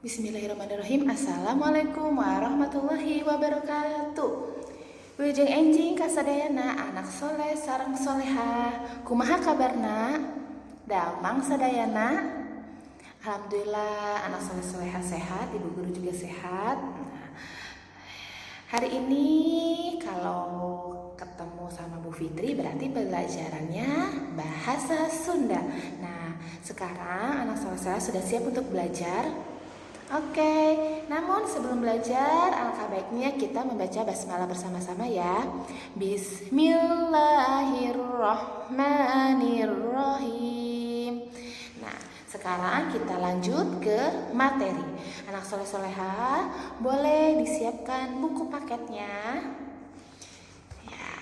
Bismillahirrahmanirrahim. Assalamualaikum warahmatullahi wabarakatuh. Wilujeng enjing kasadayana anak soleh sareng soleha. Kumaha kabarna? Damang sadayana. Alhamdulillah anak soleh soleha sehat, ibu guru juga sehat. Hari ini kalau ketemu sama Bu Fitri berarti pelajarannya bahasa Sunda. Nah, sekarang anak soleh sudah siap untuk belajar? Oke, namun sebelum belajar, alangkah baiknya kita membaca basmalah bersama-sama ya. Bismillahirrahmanirrahim. Nah, sekarang kita lanjut ke materi. Anak soleh-soleha, boleh disiapkan buku paketnya. Ya,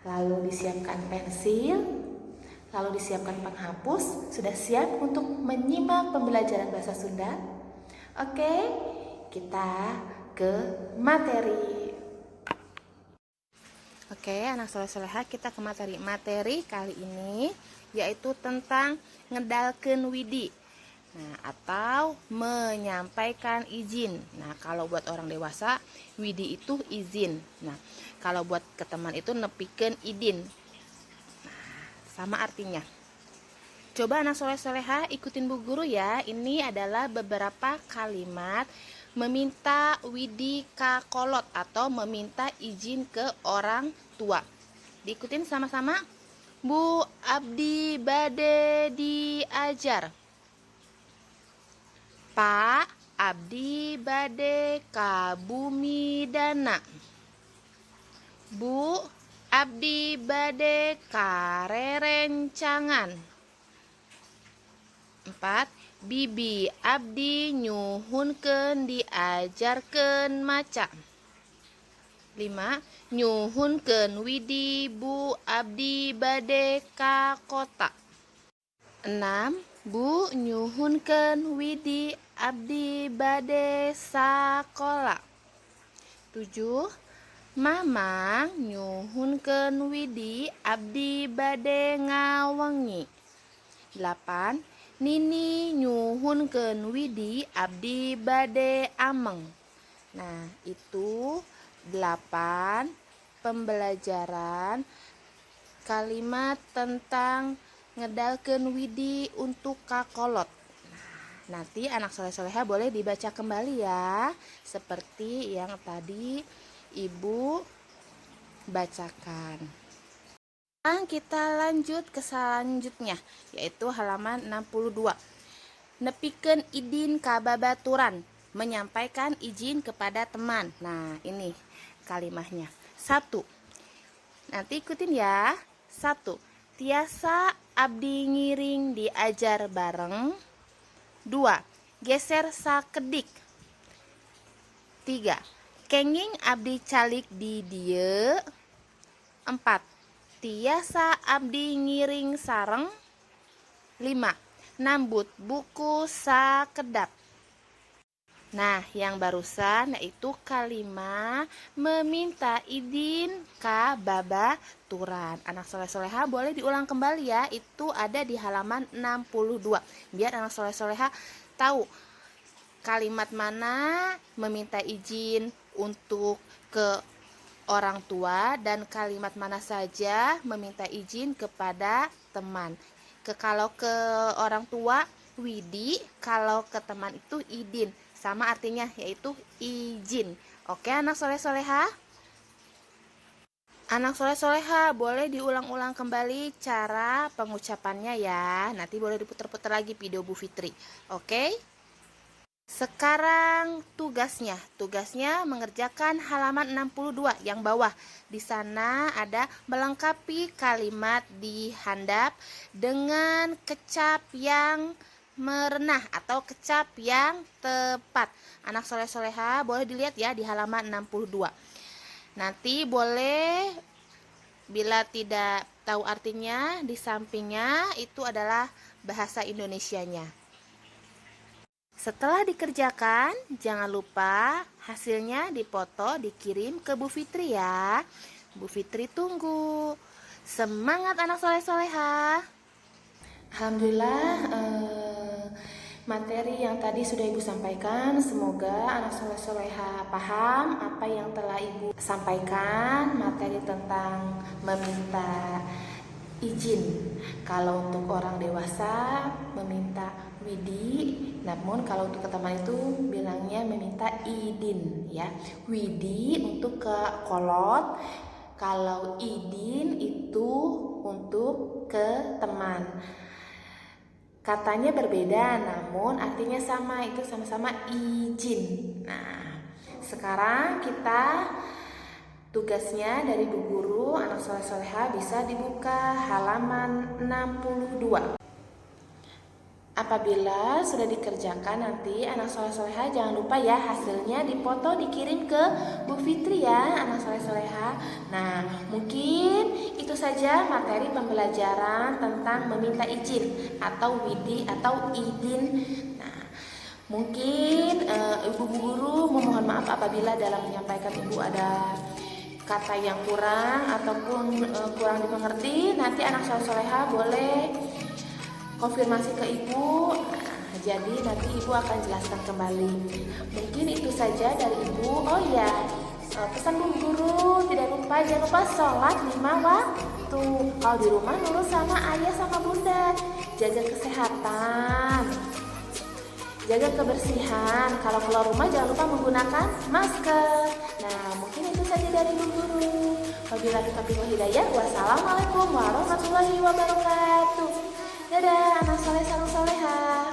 lalu disiapkan pensil, lalu disiapkan penghapus. Sudah siap untuk menyimak pembelajaran bahasa Sunda? Oke, kita ke materi. Oke, anak soleh-soleha, kita ke materi. Materi kali ini yaitu tentang ngedalkeun widi. Nah, atau menyampaikan izin. Nah, kalau buat orang dewasa, widi itu izin. Nah, kalau buat ke teman itu nepikeun idin. Nah, sama artinya. Coba anak soleh-soleha ikutin Bu Guru ya. Ini adalah beberapa kalimat meminta widi ka kolot atau meminta izin ke orang tua. Diikutin sama-sama. Bu, abdi bade diajar. Pak, abdi bade ka bumi dana. Bu, abdi bade ka rerencangan. 4. Bibi abdi nyuhunkeun diajarkeun maca. 5. Nyuhunkeun widi bu abdi bade ka kota. 6. Bu nyuhunkeun widi abdi bade sakola. 7. Mamang nyuhunkeun widi abdi bade ngawengi. 8. Nini nyuhunkeun widi abdi bade ameng. Nah, itu 8 pembelajaran kalimat tentang ngedalkeun widi untuk kakolot. Nah, nanti anak soleh-soleha boleh dibaca kembali ya, seperti yang tadi Ibu bacakan. Sekarang kita lanjut ke selanjutnya, yaitu halaman 62. Nepikeun idin ka babaturan, menyampaikan izin kepada teman. Nah, ini kalimahnya. 1. Nanti ikutin ya. 1. Tiasa abdi ngiring diajar bareng. 2. Geser sakedik. 3. Kenging abdi calik di dieu. 4. Tiasa abdi ngiring sareng. 5. Nambut buku sakedap. Nah, yang barusan yaitu kalimat meminta izin ka babaturan. Anak soleh-soleha boleh diulang kembali ya. Itu ada di halaman 62. Biar anak soleh-soleha tahu kalimat mana meminta izin untuk ke orang tua dan kalimat mana saja meminta izin kepada teman. Kalau ke orang tua widi, kalau ke teman itu idin. Sama artinya yaitu izin. Oke, anak soleh-soleha? Anak soleh-soleha boleh diulang-ulang kembali cara pengucapannya ya. Nanti boleh diputar-putar lagi video Bu Fitri. Oke? Sekarang tugasnya mengerjakan halaman 62 yang bawah. Di sana ada melengkapi kalimat di handap dengan kecap yang merenah atau kecap yang tepat. Anak soleh-soleha boleh dilihat ya di halaman 62. Nanti boleh bila tidak tahu artinya di sampingnya itu adalah bahasa Indonesianya. Setelah dikerjakan, jangan lupa hasilnya dipoto dikirim ke Bu Fitri ya. Bu Fitri tunggu. Semangat anak soleh-soleha. Alhamdulillah materi yang tadi sudah Ibu sampaikan. Semoga anak soleh soleha paham apa yang telah Ibu sampaikan, materi tentang meminta izin. Kalau untuk orang dewasa meminta widi, namun kalau untuk ke teman itu bilangnya meminta idin ya. Widi untuk ke kolot, kalau idin itu untuk ke teman. Katanya berbeda namun artinya sama, itu sama-sama izin. Nah, sekarang kita tugasnya dari Bu Guru, anak soleh soleha bisa dibuka halaman 62. Apabila sudah dikerjakan nanti anak soleh soleha jangan lupa ya hasilnya dipoto dikirim ke Bu Fitri ya anak soleh soleha. Nah, mungkin itu saja materi pembelajaran tentang meminta izin atau widi atau idin. Nah, mungkin Ibu Guru memohon maaf apabila dalam menyampaikan Ibu ada kata yang kurang ataupun kurang dimengerti. Nanti anak soleh soleha boleh konfirmasi ke Ibu. Nah, jadi nanti Ibu akan jelaskan kembali. Mungkin itu saja dari Ibu. Oh ya, pesan Bu Guru tidak lupa, jangan lupa sholat 5 waktu. Kalau di rumah nurut sama ayah sama bunda. Jaga kesehatan, jaga kebersihan. Kalau keluar rumah jangan lupa menggunakan masker. Nah, mungkin itu saja dari Bu Guru. Wabillahi taufiq wal hidayah. Wassalamualaikum warahmatullahi wabarakatuh. Dadah anak soleh soleha.